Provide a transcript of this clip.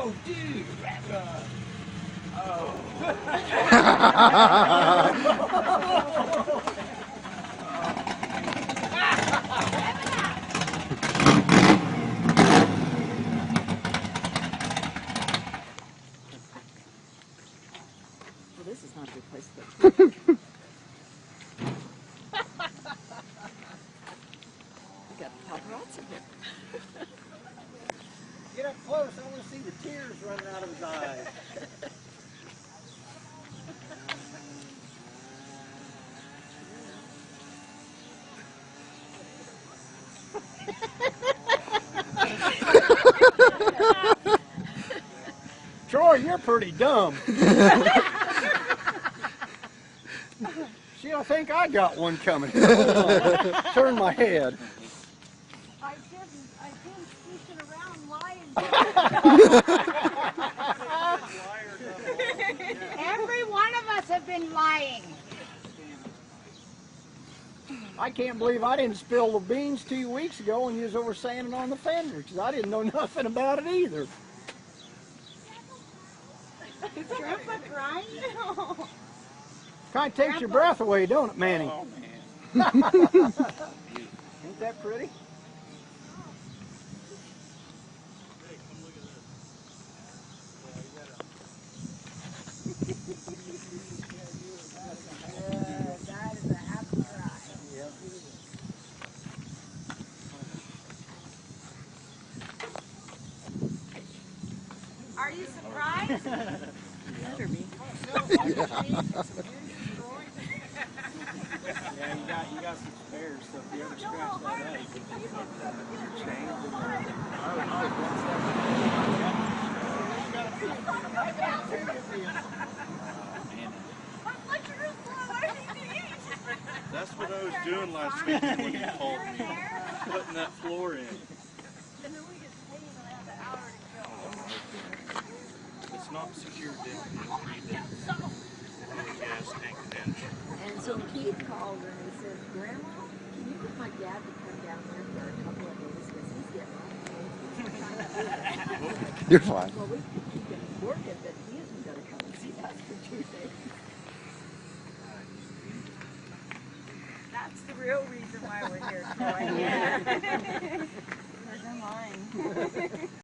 Oh, dude. Oh. Well, this is not a good place to go. We got paparazzi here. Get up close. I want to see the tears running out of his eyes. Troy, you're pretty dumb. She'll think I got one coming. Hold on. Turn my head. I've been sneaking around lying. Every one of us have been lying. I can't believe I didn't spill the beans 2 weeks ago when you was over sanding on the fender, because I didn't know nothing about it either. Is Grandpa crying? Kind of takes your breath away, don't it, Manny? Oh, man. Ain't that pretty? That is a happy cry. Are you surprised? Better be. Yeah, you got some spares, so if you ever scratch that up, you can change That's what I was doing last weekend when you called me, putting that floor in. It's not secured in. You'll need the gas tank pinch. And so Keith called her and he said, Grandma, can you get my dad to come down there for a couple of days because he's getting old. You're fine. Well, we could keep him working, but he isn't going to come and see us for 2 days. That's the real reason why we're here, Troy. Yeah. Never mind.